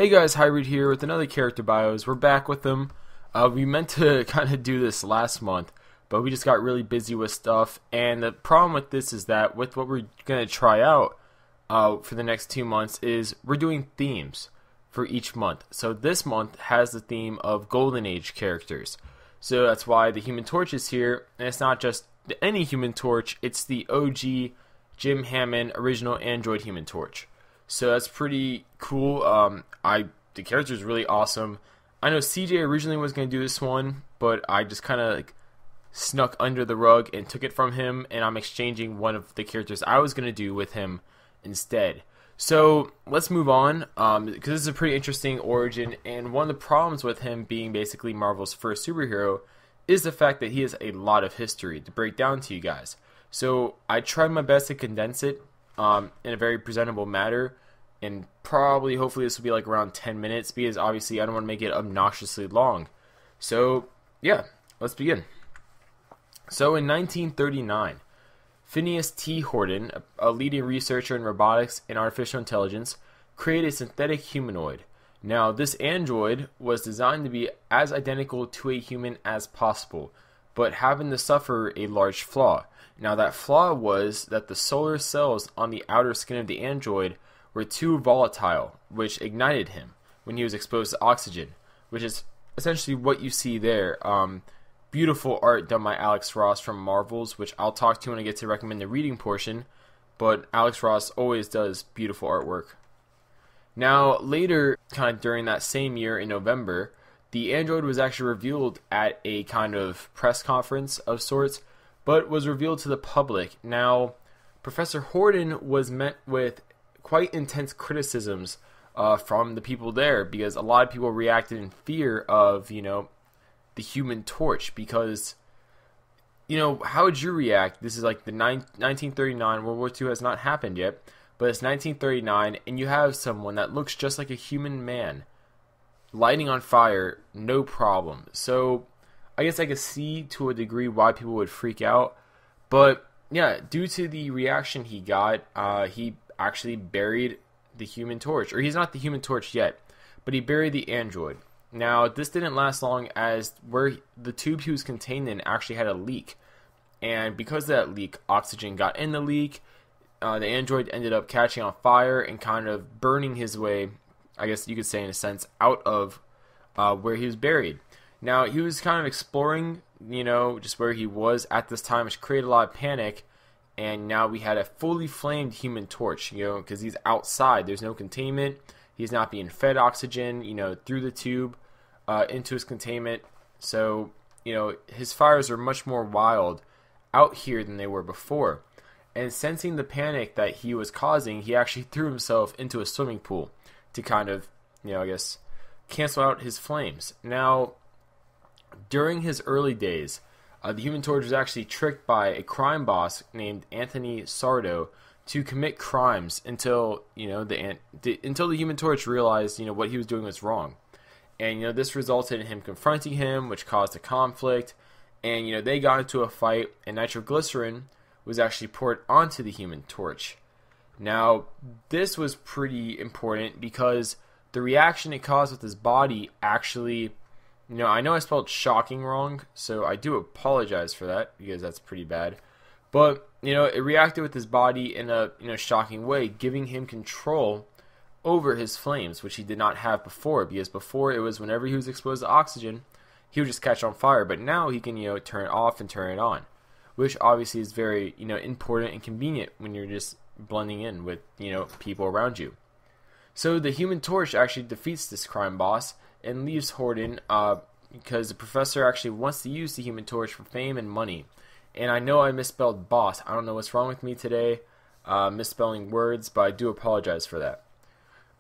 Hey guys, Hybrid here with another character bios. We're back with them. We meant to kind of do this last month, but we just got really busy with stuff. And the problem with this is that with what we're going to try out for the next 2 months is we're doing themes for each month. So this month has the theme of Golden Age characters. So that's why the Human Torch is here. And it's not just any Human Torch, it's the OG Jim Hammond original Android Human Torch. So that's pretty cool. The character is really awesome. I know CJ originally was going to do this one, but I just kind of snuck under the rug and took it from him, and I'm exchanging one of the characters I was going to do with him instead. So let's move on, because this is a pretty interesting origin, and one of the problems with him being basically Marvel's first superhero is the fact that he has a lot of history to break down to you guys. So I tried my best to condense it in a very presentable manner, and probably, hopefully, this will be like around 10 minutes, because obviously I don't want to make it obnoxiously long. So, yeah, let's begin. So, in 1939, Phineas T. Horton, a leading researcher in robotics and artificial intelligence, created a synthetic humanoid. Now, this android was designed to be as identical to a human as possible, but happened to suffer a large flaw. Now, that flaw was that the solar cells on the outer skin of the android were too volatile, which ignited him when he was exposed to oxygen, which is essentially what you see there. Beautiful art done by Alex Ross from Marvels, which I'll talk to when I get to recommend the reading portion, but Alex Ross always does beautiful artwork. Now, later, kind of during that same year in November, the android was actually revealed at a kind of press conference of sorts, but was revealed to the public. Now, Professor Horton was met with quite intense criticisms from the people there, because a lot of people reacted in fear of, the Human Torch, because, how would you react? This is like the 1939, World War II has not happened yet, but it's 1939, and you have someone that looks just like a human man lighting on fire, no problem. So, I guess I could see to a degree why people would freak out, but yeah, due to the reaction he got, he actually buried the Human Torch, or he's not the Human Torch yet, but he buried the android. Now, this didn't last long, as where the tube he was contained in actually had a leak, and because of that leak, oxygen got in the leak. The android ended up catching on fire and kind of burning his way, I guess you could say in a sense, out of where he was buried. Now, he was kind of exploring, just where he was at this time, which created a lot of panic. And now we had a fully flamed Human Torch, because he's outside. There's no containment. He's not being fed oxygen, through the tube into his containment. So, his fires are much more wild out here than they were before. And sensing the panic that he was causing, he actually threw himself into a swimming pool to kind of, I guess, cancel out his flames. Now, during his early days, the Human Torch was actually tricked by a crime boss named Anthony Sardo to commit crimes until until the Human Torch realized what he was doing was wrong, and this resulted in him confronting him, which caused a conflict, and they got into a fight, and nitroglycerin was actually poured onto the Human Torch. Now, this was pretty important because the reaction it caused with his body actually. I know I spelled shocking wrong, so I do apologize for that, because that's pretty bad. But, it reacted with his body in a shocking way, giving him control over his flames, which he did not have before, because before it was whenever he was exposed to oxygen, he would just catch on fire. But now he can, turn it off and turn it on, which obviously is very, important and convenient when you're just blending in with, people around you. So the Human Torch actually defeats this crime boss and leaves Horton because the professor actually wants to use the Human Torch for fame and money. And I know I misspelled boss. I don't know what's wrong with me today, misspelling words, but I do apologize for that.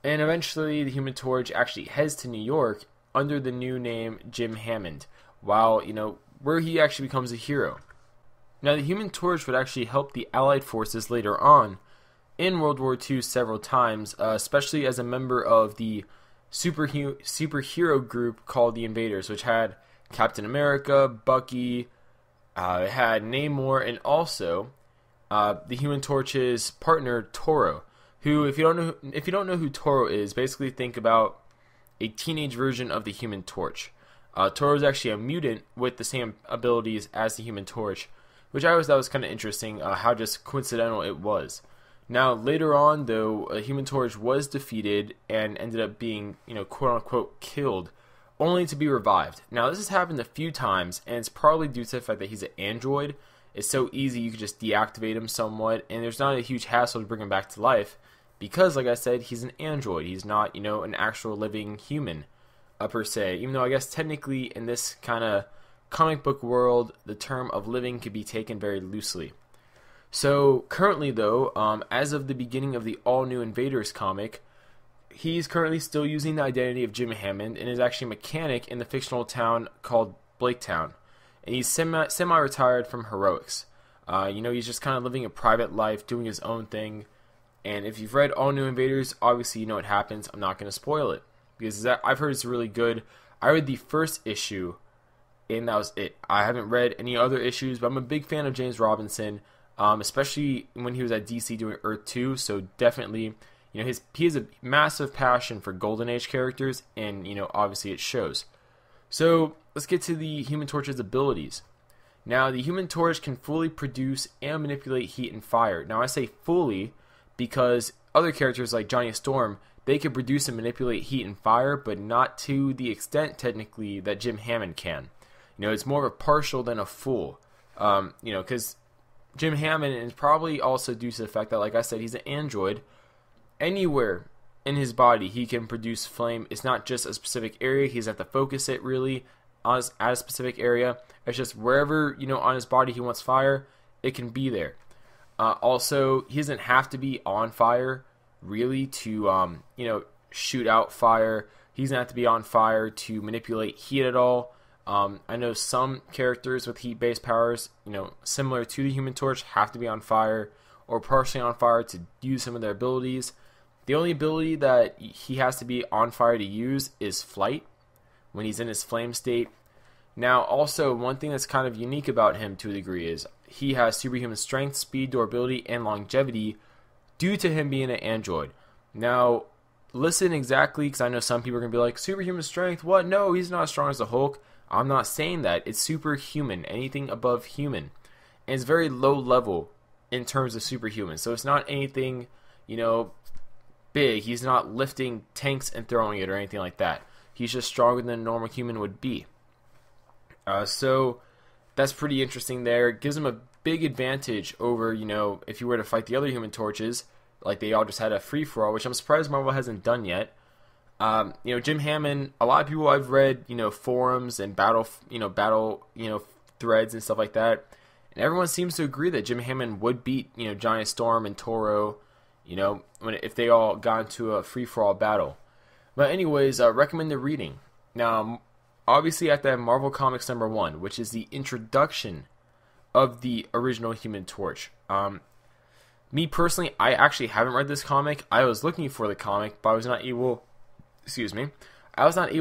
And eventually the Human Torch actually heads to New York under the new name Jim Hammond, while, where he actually becomes a hero. Now, the Human Torch would actually help the Allied forces later on in World War II several times, especially as a member of the superhero group called the Invaders, which had Captain America, Bucky, it had Namor, and also the Human Torch's partner Toro, who, if you don't know who Toro is, basically think about a teenage version of the Human Torch. Toro is actually a mutant with the same abilities as the Human Torch, which I always thought was kind of interesting, how just coincidental it was. Now, later on, though, Human Torch was defeated and ended up being, quote-unquote killed, only to be revived. Now, this has happened a few times, and it's probably due to the fact that he's an android. It's so easy, you can just deactivate him somewhat, and there's not a huge hassle to bring him back to life, because, like I said, he's an android. He's not, an actual living human, per se. Even though I guess technically in this kind of comic book world, the term of living could be taken very loosely. So, currently, though, as of the beginning of the all-new Invaders comic, he's currently still using the identity of Jim Hammond and is actually a mechanic in the fictional town called Blaketown. And he's semi-retired from heroics. He's just kind of living a private life, doing his own thing. And if you've read All New Invaders, obviously you know what happens. I'm not going to spoil it, because I've heard it's really good. I read the first issue, and that was it. I haven't read any other issues, but I'm a big fan of James Robinson, especially when he was at DC doing Earth 2, so definitely, he has a massive passion for Golden Age characters, and, obviously it shows. So, let's get to the Human Torch's abilities. Now, the Human Torch can fully produce and manipulate heat and fire. Now, I say fully because other characters like Johnny Storm, they can produce and manipulate heat and fire, but not to the extent, technically, that Jim Hammond can. It's more of a partial than a full. Because Jim Hammond is probably also due to the fact that, like I said, he's an android. Anywhere in his body, he can produce flame. It's not just a specific area. He doesn't have to focus it, really, at a specific area. It's just wherever, on his body he wants fire, it can be there. Also, he doesn't have to be on fire, really, to, shoot out fire. He doesn't have to be on fire to manipulate heat at all. I know some characters with heat-based powers, similar to the Human Torch, have to be on fire or partially on fire to use some of their abilities. The only ability that he has to be on fire to use is flight, when he's in his flame state. Now, also, one thing that's kind of unique about him to a degree is he has superhuman strength, speed, durability, and longevity due to him being an android. Now, listen exactly, because I know some people are going to be like, superhuman strength? What? No, he's not as strong as the Hulk. I'm not saying that. It's superhuman, anything above human. And it's very low level in terms of superhuman. So it's not anything, big. He's not lifting tanks and throwing it or anything like that. He's just stronger than a normal human would be. So that's pretty interesting there. It gives him a big advantage over, if you were to fight the other Human Torches, like they all just had a free-for-all, which I'm surprised Marvel hasn't done yet. Jim Hammond, a lot of people I've read, forums and battle threads and stuff like that, and everyone seems to agree that Jim Hammond would beat, Giant Storm and Toro, if they all got into a free-for-all battle. But anyways, recommend the reading. Now, obviously you have to have Marvel Comics #1, which is the introduction of the original Human Torch. Me personally, I actually haven't read this comic. I was looking for the comic, but I was not able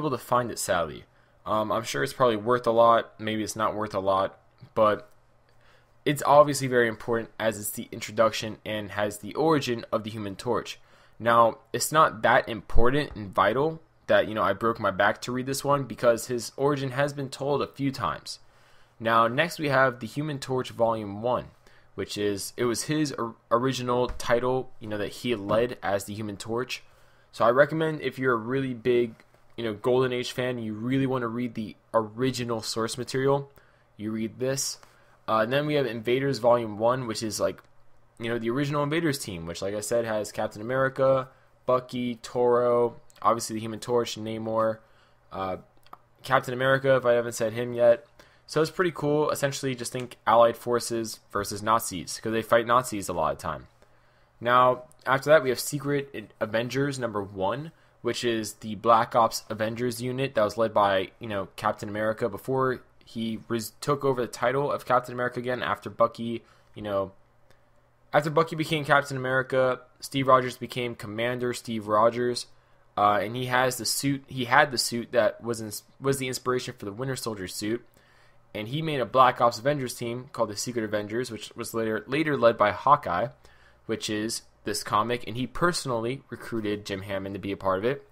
to find it, sadly. I'm sure it's probably worth a lot. Maybe it's not worth a lot, but it's obviously very important as it's the introduction and has the origin of the Human Torch. Now, it's not that important and vital that, I broke my back to read this one, because his origin has been told a few times. Now, next we have the Human Torch Volume 1, which was his original title, that he had led as the Human Torch. So I recommend, if you're a really big, Golden Age fan, you really want to read the original source material, you read this. And then we have Invaders Volume 1, which is like, the original Invaders team, which, like I said, has Captain America, Bucky, Toro, obviously the Human Torch, Namor, Captain America, if I haven't said him yet. So it's pretty cool. Essentially, just think Allied forces versus Nazis, because they fight Nazis a lot of time. Now, after that, we have Secret Avengers #1, which is the Black Ops Avengers unit that was led by, Captain America before he took over the title of Captain America again after Bucky, after Bucky became Captain America. Steve Rogers became Commander Steve Rogers, and he had the suit that was the inspiration for the Winter Soldier suit, and he made a Black Ops Avengers team called the Secret Avengers, which was later led by Hawkeye, which is this comic, and he personally recruited Jim Hammond to be a part of it.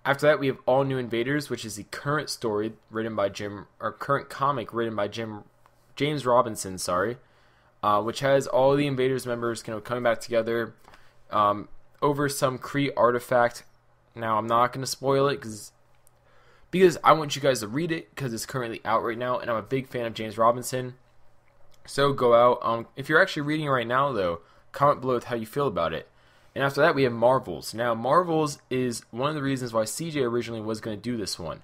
After that, we have All New Invaders, which is the current story written by current comic written by James Robinson, which has all the Invaders members coming back together over some Kree artifact. Now, I'm not going to spoil it because I want you guys to read it because it's currently out right now, and I'm a big fan of James Robinson. So go out. If you're actually reading it right now, though, comment below with how you feel about it. And after that, we have Marvels. Now, Marvels is one of the reasons why CJ originally was going to do this one,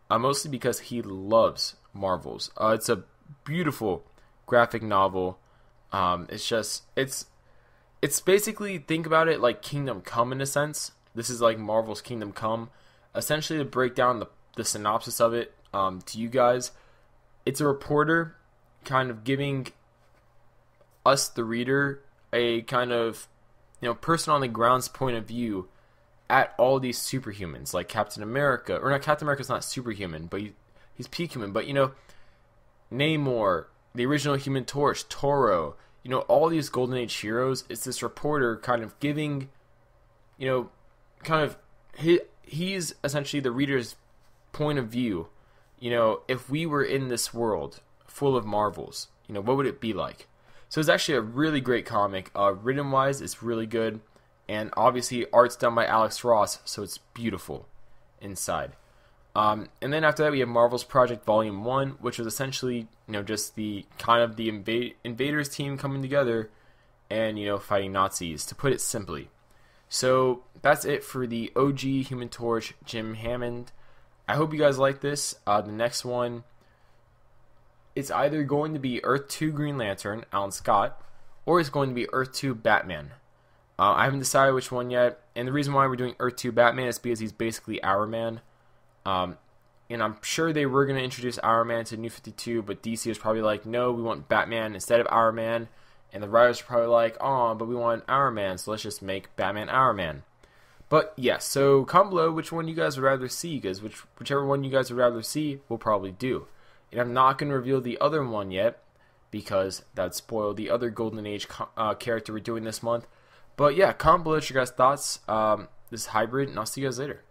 mostly because he loves Marvels. It's a beautiful graphic novel. It's basically, think about it like Kingdom Come in a sense. This is like Marvel's Kingdom Come. Essentially, to break down the synopsis of it to you guys, it's a reporter kind of giving us, the reader, a kind of person on the ground's point of view at all these superhumans, like Captain America, or not, Captain America's not superhuman, but he's peak human, but Namor, the original Human Torch, Toro, all these Golden Age heroes. It's this reporter kind of giving, he's essentially the reader's point of view. If we were in this world full of Marvels, what would it be like? So it's actually a really great comic. Written wise, it's really good, and obviously art's done by Alex Ross, so it's beautiful inside. And then after that, we have Marvel's Project Volume 1, which was essentially just the kind of the Invaders team coming together and fighting Nazis, to put it simply. So that's it for the OG Human Torch, Jim Hammond. I hope you guys like this. The next one, it's either going to be Earth 2 Green Lantern, Alan Scott, or it's going to be Earth 2 Batman. I haven't decided which one yet, and the reason why we're doing Earth 2 Batman is because he's basically Our Man. And I'm sure they were going to introduce Our Man to New 52, but DC was probably like, no, we want Batman instead of Our Man. And the writers were probably like, oh, but we want Our Man, so let's just make Batman Our Man. But yeah, so comment below which one you guys would rather see, because whichever one you guys would rather see, we'll probably do. And I'm not going to reveal the other one yet, because that'd spoil the other Golden Age character we're doing this month. But yeah, comment below your guys' thoughts. This is Hybrid, and I'll see you guys later.